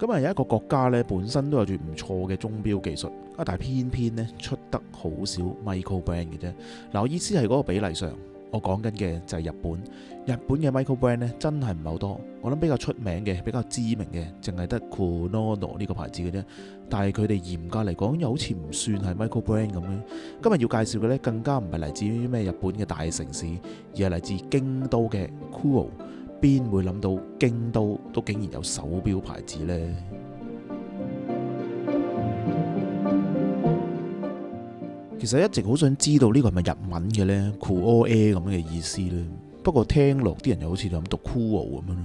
咁有一個國家呢，本身都有住唔錯嘅鐘錶技術，但係偏偏呢出得好少 micro brand 嘅啫。我意思係嗰個比例上，我講緊嘅就係日本。日本嘅 micro brand 呢真係唔係好多，我諗比較出名嘅、比較知名嘅，淨係得 Kunono 呢個牌子嘅啫。但係佢哋嚴格嚟講，又好似唔算係 micro brand 咁樣。今日要介紹嘅呢，更加唔係嚟自於咩日本嘅大城市，而係嚟自京都嘅 Kuo。邊會諗到京都都竟然有手錶牌子呢？其實一直好想知道呢個係咪日文嘅呢 Kuo Air 咁嘅意思呢？不過聽落啲人又好似諗讀 Kuo 咁樣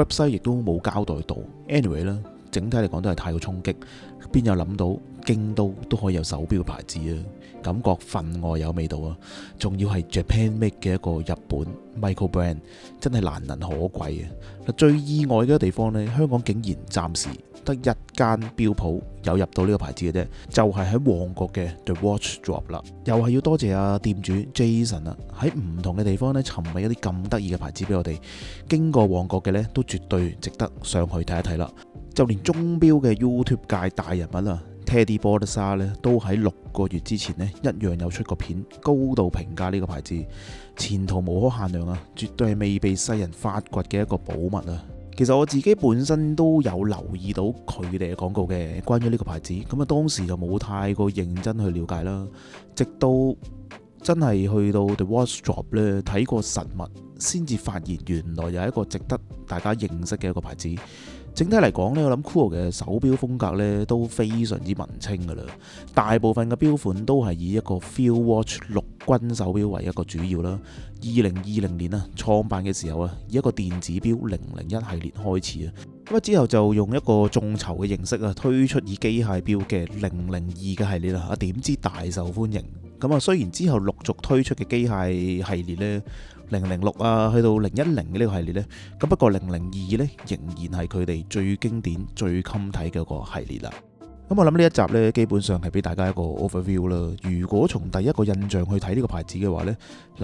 ，website 亦都冇交代到。anyway 啦，整體嚟講都係太過衝擊，邊有諗到京都都可以有手錶牌子啊？感覺分外有味道啊！仲要係 Japan Make 嘅一個日本 micro brand， 真係難能可貴啊！最意外嘅地方呢，香港竟然暫時得一間錶鋪有入到呢個牌子嘅啫，就係喺旺角嘅 The Watch Drop 啦。又係要多謝阿店主 Jason 啦，喺唔同嘅地方呢，尋覓一啲咁得意嘅牌子俾我哋。經過旺角嘅呢，都絕對值得上去睇一睇啦。就連鐘錶嘅 YouTube 界大人物啊，Teddy Bordesa 咧，都喺6個月之前呢，一樣有出個片，高度評價呢個牌子，前途無可限量啊！絕對係未被世人發掘嘅一個寶物啊！其實我自己本身都有留意到佢哋嘅廣告嘅，關於呢個牌子，咁啊當時就冇太過認真去了解啦，直到真係去到 The Watch Drop 咧，睇過實物，先至發現原來有一個值得大家認識嘅一個牌子。整體嚟講呢，我諗 Kuo 嘅手錶風格呢都非常之文青噶啦，大部分嘅錶款都係以一個 Field Watch 陸軍手錶為一個主要啦。2020年啊，創辦嘅時候啊，以一個電子錶001系列開始啊，咁之後就用一個眾籌嘅形式啊，推出以機械錶嘅002嘅系列啦。點知大受歡迎。咁雖然之後陸續推出嘅機械系列呢，006啊，去到010嘅呢個系列呢，咁不過002呢，仍然係佢哋最經典、最襟睇嘅一個系列啦。咁我諗呢一集呢，基本上係俾大家一個 overview 啦。如果從第一個印象去睇呢個牌子嘅話呢，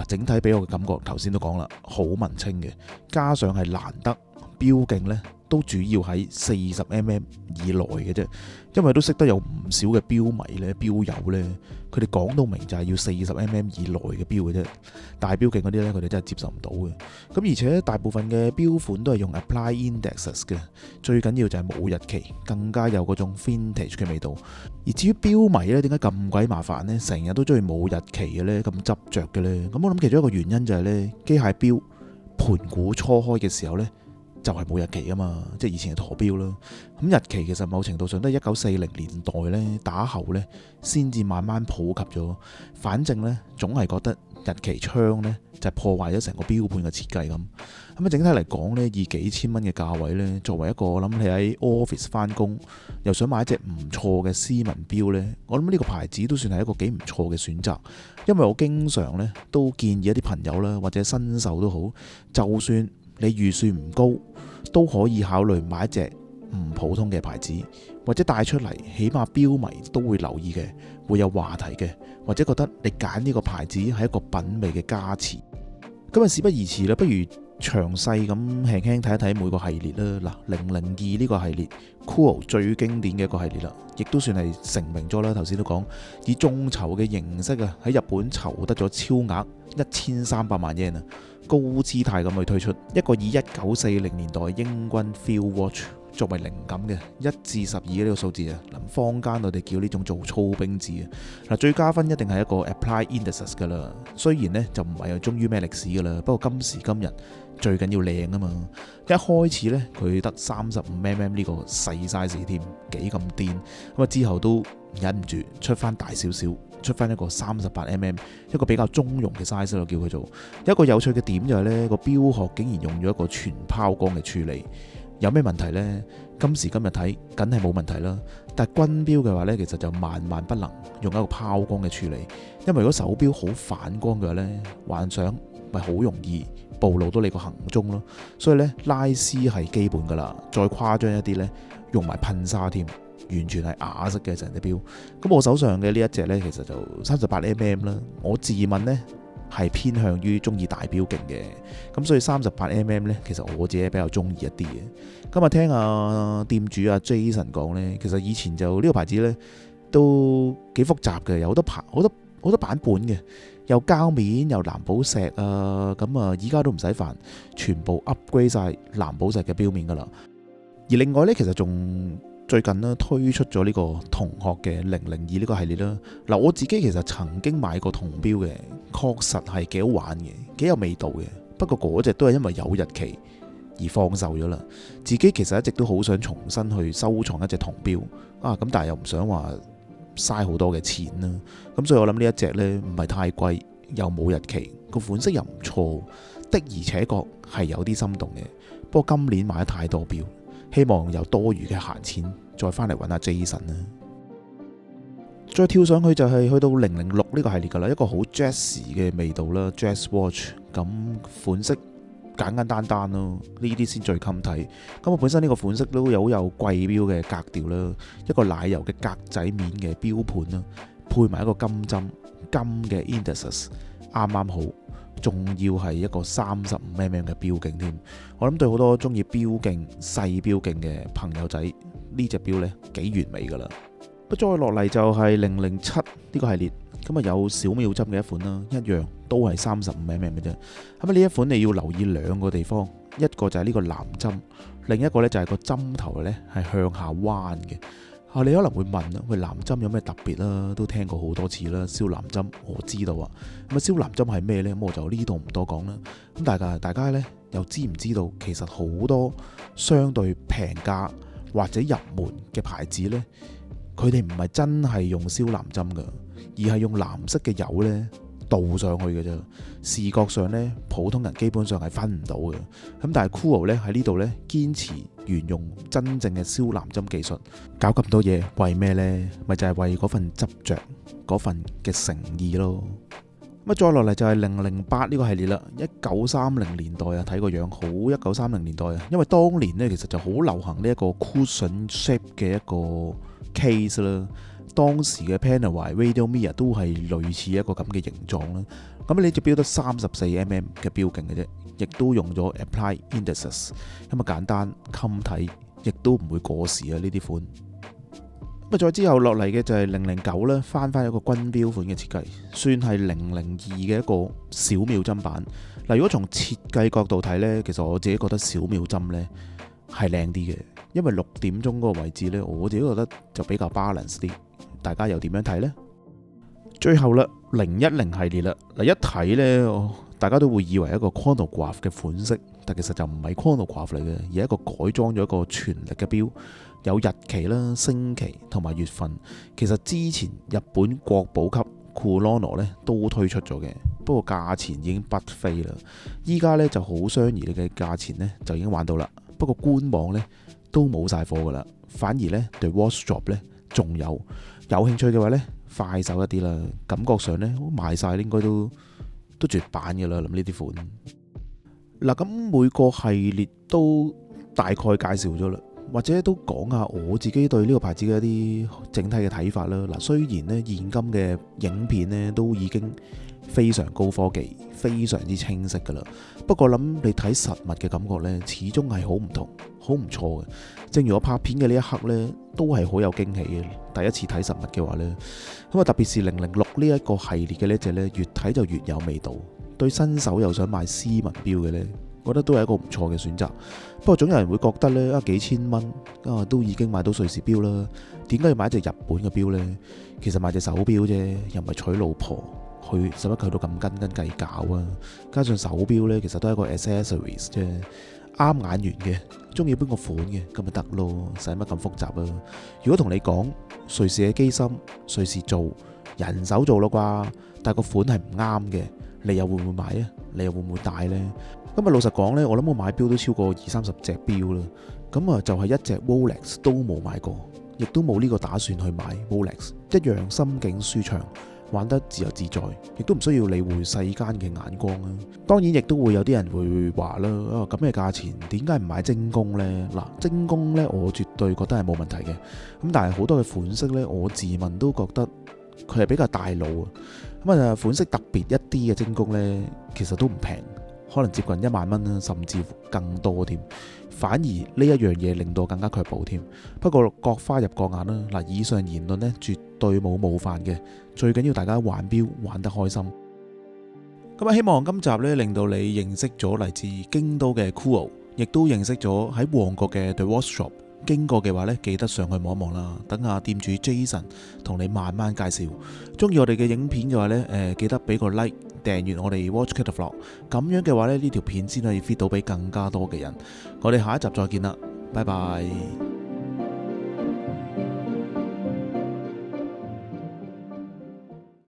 整體俾我嘅感覺，頭先都講啦，好文青嘅，加上係難得錶徑呢，都主要喺40mm 以內嘅啫，因為都識得有唔少嘅錶迷呢、錶友呢，佢哋講到明就係要40mm 以內嘅錶嘅啫，大錶徑嗰啲呢，佢哋真係接受唔到嘅。咁而且大部分嘅錶款都係用 Apply Indexes 嘅，最緊要就係冇日期，更加有嗰種 vintage 嘅味道。而至於錶迷呢，點解咁鬼麻煩呢？成日都中意冇日期嘅呢，咁執着嘅呢？咁我諗其中一個原因就係呢，機械錶盤古初開嘅時候呢，就係冇日期啊嘛，即係以前係陀錶啦。咁日期其實某程度上都係1940年代呢打後呢先至慢慢普及咗。反正呢，總係覺得日期窗呢就係破壞咗成個錶盤嘅設計咁。咁整體嚟講呢，以幾千蚊嘅價位呢，作為一個我諗你喺 office 翻工又想買一隻唔錯嘅斯文錶呢，我諗呢個牌子都算係一個幾唔錯嘅選擇。因為我經常呢都建議一啲朋友啦，或者新手都好，就算你預算唔高，都可以考慮買一隻唔普通嘅牌子，或者帶出嚟，起碼錶迷都會留意嘅，會有話題嘅，或者覺得你揀呢個牌子係一個品味嘅加持。咁事不宜遲啦，不如詳細咁輕輕睇一睇每個系列啦。002呢個系列 Kuo 最經典嘅一個系列啦，亦都算係成名咗啦。頭先都講以眾籌嘅形式啊，喺日本籌得咗超額1300萬 yen 啊，高姿態咁去推出一個以1940年代英軍 Field Watch 作為靈感嘅1至12嘅呢個數字啊，坊間我哋叫呢種做操兵字啊。最加分一定係一個 Apply Indexes 噶啦，雖然呢就唔係又忠於咩歷史噶啦，不過今時今日最緊要靚啊嘛。一開始呢，佢得35mm 呢個細 size 添，幾咁癲。咁之後都忍唔住出翻大少少，出翻一個38mm，一個比較中庸嘅 size 咯，叫佢做。一個有趣嘅點就係呢個錶殼竟然用咗一個全拋光嘅處理。有咩問題呢？今時今日睇梗係冇問題啦，但係軍錶嘅話呢，其實就萬萬不能用一個拋光嘅處理，因為如果手錶好反光嘅話呢，幻想咪好容易暴露到你個行蹤咯。所以呢，拉絲係基本噶啦，再誇張一啲呢，用埋噴砂添，完全係啞色嘅成隻錶。咁我手上嘅呢一隻呢，其實就38mm啦。我自問呢，係偏向於中意大錶徑嘅，咁所以38mm呢，其實我自己比較中意一啲嘅。今日聽店主阿 Jason 講呢，其實以前就呢個牌子呢都幾複雜嘅，有好多版本嘅，有膠面有藍寶石啊，咁啊依家都唔使煩，全部 upgrade 晒藍寶石嘅錶面噶啦。而另外呢，其實仲最近呢推出咗呢個同學嘅002呢個系列啦。嗱，我自己其實曾經買過銅錶嘅，確實係幾好玩嘅，幾有味道嘅。不過嗰隻都係因為有日期而放售咗啦。自己其實一直都好想重新去收藏一隻銅錶啊，咁但係又唔想話嘥好多嘅錢啦。咁所以我諗呢一隻呢唔係太貴，又冇日期，個款式又唔錯，的而且確係有啲心動嘅。不過今年買得太多錶，希望有多餘嘅閒錢再翻嚟揾阿 Jason 啦。再跳上去就係去到006呢個系列噶啦，一個好 jazz 嘅味道啦 ，jazz watch， 咁款式簡簡單單咯，呢啲先最襟睇。咁我本身呢個款式都有貴錶嘅格調啦，一個奶油嘅格仔面嘅錶盤啦，配埋一個金針金嘅 indices， 啱啱好。仲要係一個35mm嘅錶徑添，我諗對好多中意錶徑細錶徑嘅朋友仔，呢隻錶呢幾完美噶啦。再落嚟就係007呢個系列，咁啊有小秒針嘅一款啦，一樣都係35mm嘅啫。咁呢一款你要留意兩個地方，一個就係呢個藍針，另一個呢就係個針頭呢係向下彎嘅。你可能會問啦，喂，藍針有咩特別啦？都聽過好多次啦，燒藍針我知道啊。咁啊，燒藍針係咩呢？咁我就呢度唔多講啦。咁大家呢又知唔知道，其實好多相對平價或者入門嘅牌子呢，佢哋唔係真係用燒藍針㗎，而係用藍色嘅油呢倒上去嘅啫。視覺上呢，普通人基本上係分唔到嘅。咁但係 Kuo 呢喺呢度呢，堅持沿用真正嘅燒藍針技術，搞咁多嘢為咩呢？咪就係為嗰份執着，嗰份嘅誠意咯。咁再落嚟就係008呢個系列啦。1930年代啊，睇個樣好1930年代啊，因為當年呢，其實就好流行呢一個 cushion shape 嘅一個 case 啦。當時嘅 Panerai Radiomir 都係類似一個咁嘅形狀啦。咁呢隻錶得34mm 嘅錶徑嘅啫，亦都用咗 Applied Indices， 咁啊簡單襟睇，亦都唔會過時啊呢啲款。咁再之後落嚟嘅就係009啦，翻一個軍錶款嘅設計，算係002嘅一個小秒針版。嗱，如果從設計角度睇呢，其實我自己覺得小秒針呢係靚啲嘅，因為6點鐘嗰個位置呢，我自己覺得就比較 balance 啲。大家又點樣睇呢？最後啦，010系列啦，嗱一睇呢，大家都會以為一個 chronograph 嘅款式，但其實就唔係 chronograph 嚟嘅，而係一個改裝咗一個全力嘅錶，有日期啦、星期同埋月份。其實之前日本國寶級 Kurono 呢都推出咗嘅，不過價錢已經不菲啦。依家呢就好相宜嘅價錢呢就已經玩到啦，不過官網呢都冇晒貨噶啦，反而呢對 Watch Shop 呢仲有興趣嘅話呢，快手一啲啦。感覺上呢賣晒應該都絕版嘅啦。諗呢啲款嗱，咁每個系列都大概介紹咗啦，或者都講下我自己對呢個牌子嘅一啲整體嘅睇法啦。嗱，雖然呢現今嘅影片呢都已經非常高科技，非常之清晰噶啦，不過諗你睇實物嘅感覺呢，始終係好唔同，好唔錯嘅。正如我拍片嘅呢一刻呢，都係好有驚喜嘅。第一次睇實物嘅話呢，咁啊特別是006呢一個系列嘅呢隻呢，越睇就越有味道。對新手又想買斯文錶嘅呢，我覺得都係一個唔錯嘅選擇。不過總有人會覺得呢，幾千蚊都已經買到瑞士錶啦，點解要買一隻日本嘅錶呢？其實買隻手錶啫，又唔係娶老婆，去使乜去到咁斤斤計較啊？加上手錶呢，其實都係一個 accessories 啫，啱眼緣嘅，中意邊個款嘅咁咪得咯，使乜咁複雜啊？如果同你講瑞士嘅機芯，瑞士做，人手做咯啩，但係個款係唔啱嘅，你又會唔會買啊？你又會唔會戴呢？咁啊老實講呢，我諗我買錶都超過20-30隻錶啦，咁啊就係一隻 Rolex 都冇買過，亦都冇呢個打算去買 Rolex， 一樣心境舒暢，玩得自由自在，亦都唔需要理會世間嘅眼光啊。當然亦都會有啲人會話啦，咁嘅價錢點解唔買精工呢？嗱，精工呢，我絕對覺得係冇問題嘅，咁但係好多嘅款式呢，我自問都覺得佢係比較大路啊。咁啊，款式特別一啲嘅精工呢，其實都唔平，可能接近1萬蚊啦，甚至乎更多添。反而呢一樣嘢令到我更加卻步添。不過各花入各眼啦。嗱，以上言論呢，絕對冇冒犯嘅，最緊要大家玩錶玩得開心。咁啊，希望今集呢令到你認識咗嚟自京都嘅 Kuo， 亦都認識咗喺旺角嘅 The Watch Shop。經過嘅話呢，記得上去望一望啦。等下店主 Jason 同你慢慢介紹。中意我哋嘅影片嘅話呢，記得俾個 like， 訂閱我哋 Watch Catalog。咁樣嘅話呢，呢條片先可以 fit 到俾更加多嘅人。我哋下一集再見啦，拜拜。